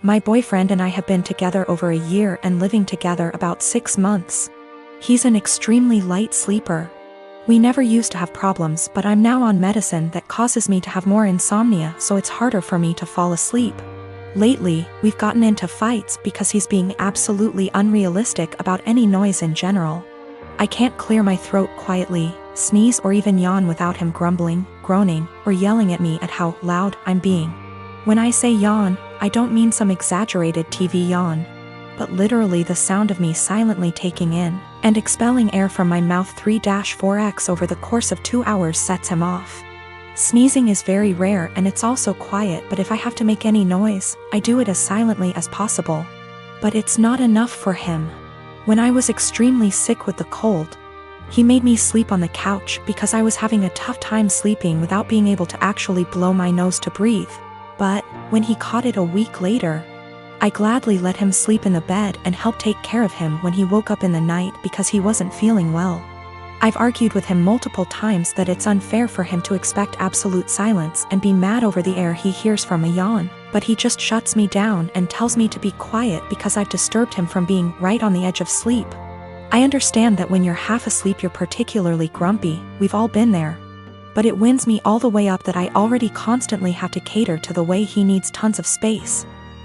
My boyfriend and I have been together over a year and living together about 6 months. He's an extremely light sleeper. We never used to have problems, but I'm now on medicine that causes me to have more insomnia, so it's harder for me to fall asleep. Lately, we've gotten into fights because he's being absolutely unrealistic about any noise in general. I can't clear my throat quietly, sneeze or even yawn without him grumbling, groaning, or yelling at me at how loud I'm being. When I say yawn, I don't mean some exaggerated TV yawn, but literally the sound of me silently taking in and expelling air from my mouth 3-4x over the course of 2 hours sets him off. Sneezing is very rare and it's also quiet, but if I have to make any noise, I do it as silently as possible. But it's not enough for him. When I was extremely sick with the cold, he made me sleep on the couch because I was having a tough time sleeping without being able to actually blow my nose to breathe. But when he caught it a week later, I gladly let him sleep in the bed and help take care of him when he woke up in the night because he wasn't feeling well. I've argued with him multiple times that it's unfair for him to expect absolute silence and be mad over the air he hears from a yawn, but he just shuts me down and tells me to be quiet because I've disturbed him from being right on the edge of sleep. I understand that when you're half asleep you're particularly grumpy, we've all been there. But it winds me all the way up that I already constantly have to cater to the way he needs tons of space.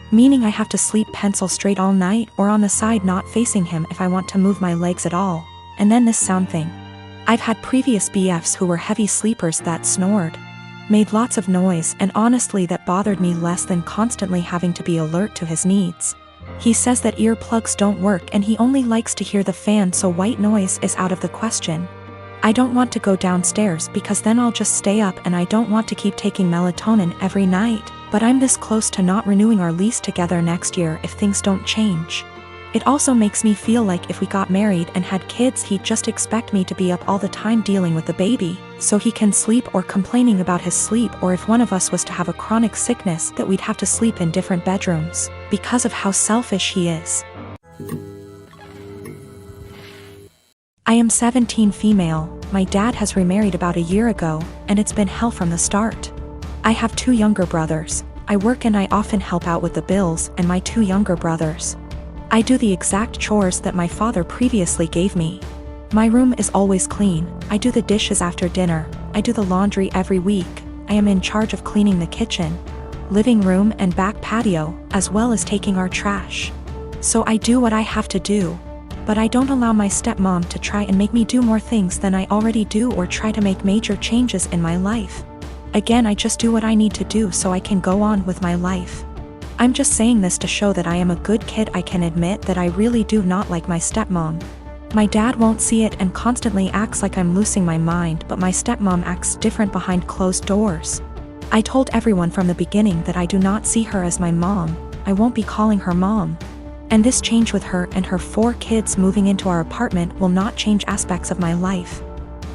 Meaning I have to sleep pencil straight all night or on the side not facing him if I want to move my legs at all. And then this sound thing. I've had previous BFs who were heavy sleepers that snored, made lots of noise, and honestly that bothered me less than constantly having to be alert to his needs. He says that earplugs don't work and he only likes to hear the fan, so white noise is out of the question. I don't want to go downstairs because then I'll just stay up, and I don't want to keep taking melatonin every night, but I'm this close to not renewing our lease together next year if things don't change. It also makes me feel like if we got married and had kids he'd just expect me to be up all the time dealing with the baby, so he can sleep, or complaining about his sleep, or if one of us was to have a chronic sickness that we'd have to sleep in different bedrooms, because of how selfish he is. I am 17, female. My dad has remarried about a year ago, and it's been hell from the start. I have 2 younger brothers. I work and I often help out with the bills and my 2 younger brothers. I do the exact chores that my father previously gave me. My room is always clean. I do the dishes after dinner. I do the laundry every week. I am in charge of cleaning the kitchen, living room and back patio, as well as taking our trash. So I do what I have to do. But I don't allow my stepmom to try and make me do more things than I already do or try to make major changes in my life. Again, I just do what I need to do so I can go on with my life. I'm just saying this to show that I am a good kid. I can admit that I really do not like my stepmom. My dad won't see it and constantly acts like I'm losing my mind, but my stepmom acts different behind closed doors. I told everyone from the beginning that I do not see her as my mom. I won't be calling her mom. And this change with her and her 4 kids moving into our apartment will not change aspects of my life.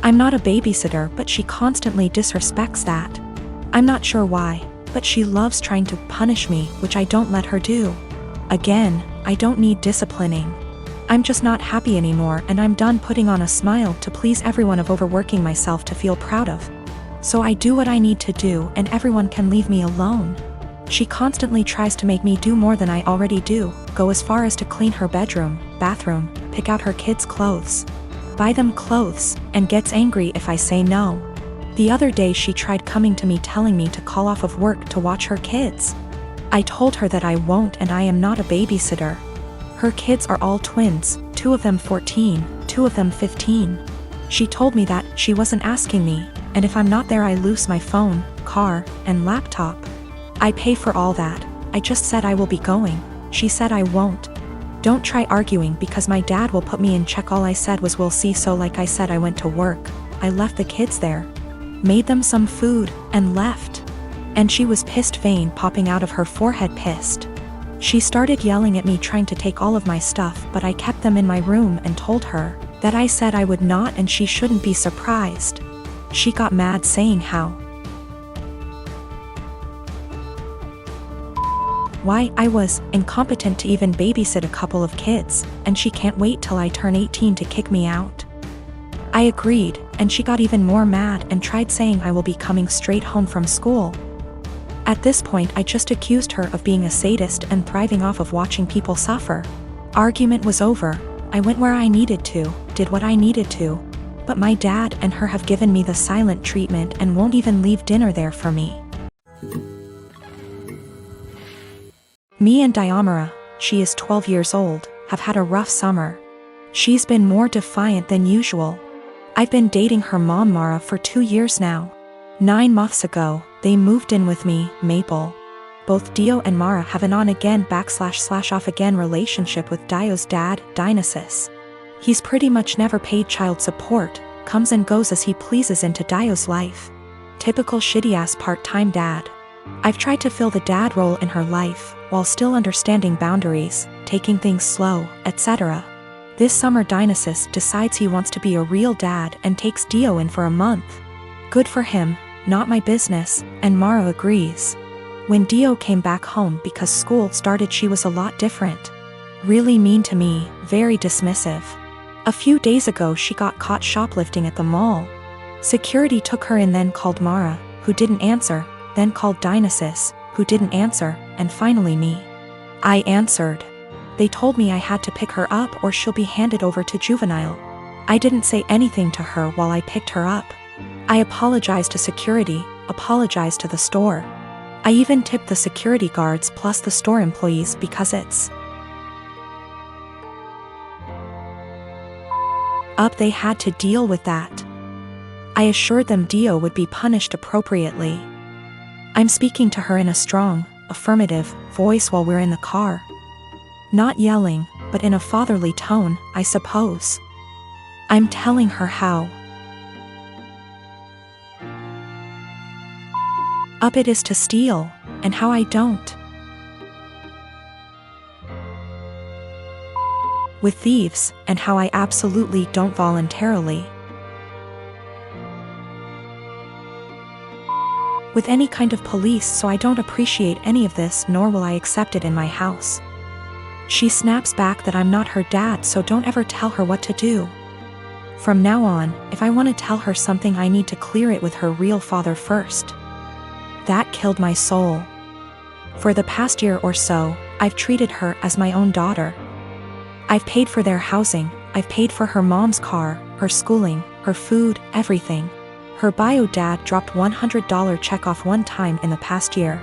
I'm not a babysitter, but she constantly disrespects that. I'm not sure why, but she loves trying to punish me, which I don't let her do. Again, I don't need disciplining. I'm just not happy anymore, and I'm done putting on a smile to please everyone of overworking myself to feel proud of. So I do what I need to do and everyone can leave me alone. She constantly tries to make me do more than I already do, go as far as to clean her bedroom, bathroom, pick out her kids' clothes, buy them clothes, and gets angry if I say no. The other day she tried coming to me telling me to call off of work to watch her kids. I told her that I won't, and I am not a babysitter. Her kids are all twins, 2 of them 14, 2 of them 15. She told me that she wasn't asking me, and if I'm not there I lose my phone, car, and laptop. I pay for all that. I just said I will be going. She said I won't. Don't try arguing because my dad will put me in check. All I said was we'll see, so like I said I went to work. I left the kids there, made them some food, and left. And she was pissed, vein popping out of her forehead, pissed. She started yelling at me, trying to take all of my stuff, but I kept them in my room and told her that I said I would not and she shouldn't be surprised. She got mad, saying how why I was incompetent to even babysit a couple of kids, and she can't wait till I turn 18 to kick me out. I agreed, and she got even more mad and tried saying I will be coming straight home from school. At this point I just accused her of being a sadist and thriving off of watching people suffer. Argument was over. I went where I needed to, did what I needed to. But my dad and her have given me the silent treatment and won't even leave dinner there for me. Me and Diamara, she is 12 years old, have had a rough summer. She's been more defiant than usual. I've been dating her mom Mara for 2 years now. 9 months ago, they moved in with me, Maple. Both Dio and Mara have an on-again / off-again relationship with Dio's dad, Dionysus. He's pretty much never paid child support, comes and goes as he pleases into Dio's life. Typical shitty-ass part-time dad. I've tried to fill the dad role in her life, while still understanding boundaries, taking things slow, etc. This summer Dionysus decides he wants to be a real dad and takes Dio in for a month. Good for him, not my business, and Mara agrees. When Dio came back home because school started, she was a lot different. Really mean to me, very dismissive. A few days ago she got caught shoplifting at the mall. Security took her in, then called Mara, who didn't answer, then called Dionysus, who didn't answer, and finally me. I answered. They told me I had to pick her up or she'll be handed over to juvenile. I didn't say anything to her while I picked her up. I apologized to security, apologized to the store. I even tipped the security guards plus the store employees because it's up, they had to deal with that. I assured them Dio would be punished appropriately. I'm speaking to her in a strong, affirmative voice while we're in the car. Not yelling, but in a fatherly tone, I suppose. I'm telling her how up it is to steal, and how I don't. With thieves, and how I absolutely don't voluntarily. With any kind of police, so I don't appreciate any of this, nor will I accept it in my house. She snaps back that I'm not her dad, so don't ever tell her what to do. From now on, if I want to tell her something, I need to clear it with her real father first. That killed my soul. For the past year or so, I've treated her as my own daughter. I've paid for their housing, I've paid for her mom's car, her schooling, her food, everything. Her bio dad dropped $100 check off one time in the past year.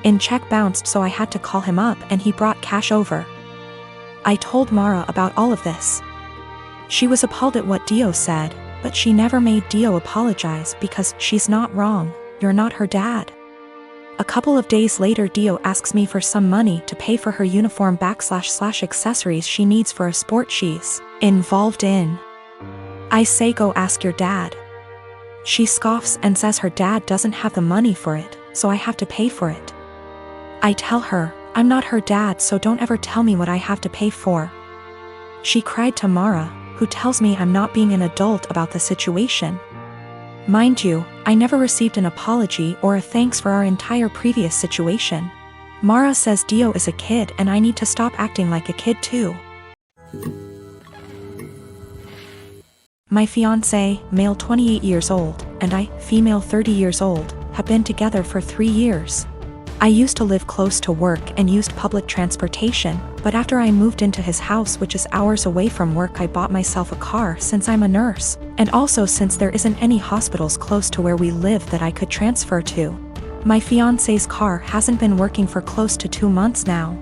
In check bounced, so I had to call him up and he brought cash over. I told Mara about all of this. She was appalled at what Dio said, but she never made Dio apologize because she's not wrong, you're not her dad. A couple of days later Dio asks me for some money to pay for her uniform / accessories she needs for a sport she's involved in. I say go ask your dad. She scoffs and says her dad doesn't have the money for it, so I have to pay for it. I tell her, I'm not her dad, so don't ever tell me what I have to pay for. She cried to Mara, who tells me I'm not being an adult about the situation. Mind you, I never received an apology or a thanks for our entire previous situation. Mara says Dio is a kid and I need to stop acting like a kid too. My fiancé, male 28 years old, and I, female 30 years old, have been together for 3 years. I used to live close to work and used public transportation, but after I moved into his house, which is hours away from work, I bought myself a car since I'm a nurse, and also since there isn't any hospitals close to where we live that I could transfer to. My fiancé's car hasn't been working for close to 2 months now.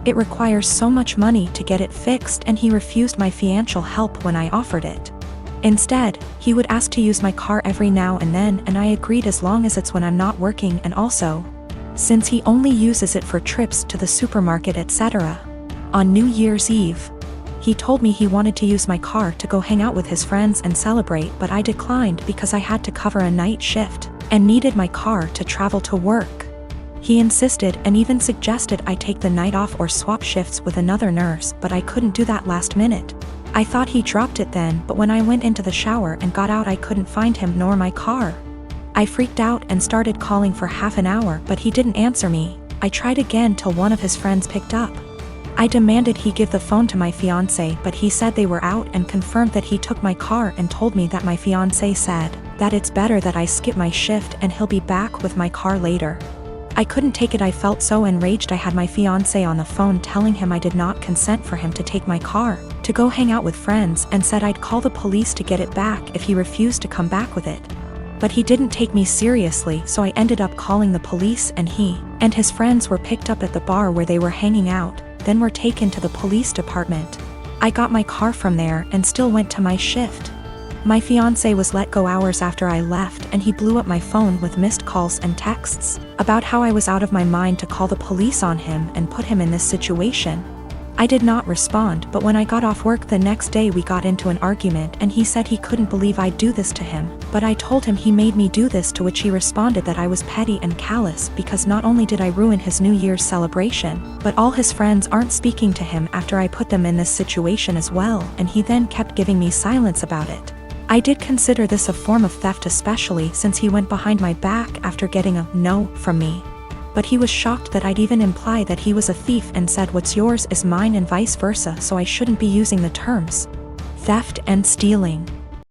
It requires so much money to get it fixed, and he refused my financial help when I offered it. Instead, he would ask to use my car every now and then, and I agreed as long as it's when I'm not working, and also, since he only uses it for trips to the supermarket etc. On New Year's Eve, he told me he wanted to use my car to go hang out with his friends and celebrate, but I declined because I had to cover a night shift and needed my car to travel to work. He insisted and even suggested I take the night off or swap shifts with another nurse, but I couldn't do that last minute. I thought he dropped it then, but when I went into the shower and got out I couldn't find him nor my car. I freaked out and started calling for half an hour, but he didn't answer me. I tried again till one of his friends picked up. I demanded he give the phone to my fiancé, but he said they were out and confirmed that he took my car and told me that my fiancé said that it's better that I skip my shift and he'll be back with my car later. I couldn't take it. I felt so enraged. I had my fiancé on the phone telling him I did not consent for him to take my car to go hang out with friends, and said I'd call the police to get it back if he refused to come back with it. But he didn't take me seriously, so I ended up calling the police, and he and his friends were picked up at the bar where they were hanging out, then were taken to the police department. I got my car from there and still went to my shift. My fiancé was let go hours after I left, and he blew up my phone with missed calls and texts about how I was out of my mind to call the police on him and put him in this situation. I did not respond, but when I got off work the next day we got into an argument and he said he couldn't believe I'd do this to him, but I told him he made me do this, to which he responded that I was petty and callous because not only did I ruin his New Year's celebration, but all his friends aren't speaking to him after I put them in this situation as well, and he then kept giving me silence about it. I did consider this a form of theft, especially since he went behind my back after getting a no from me. But he was shocked that I'd even imply that he was a thief and said what's yours is mine and vice versa, so I shouldn't be using the terms theft and stealing.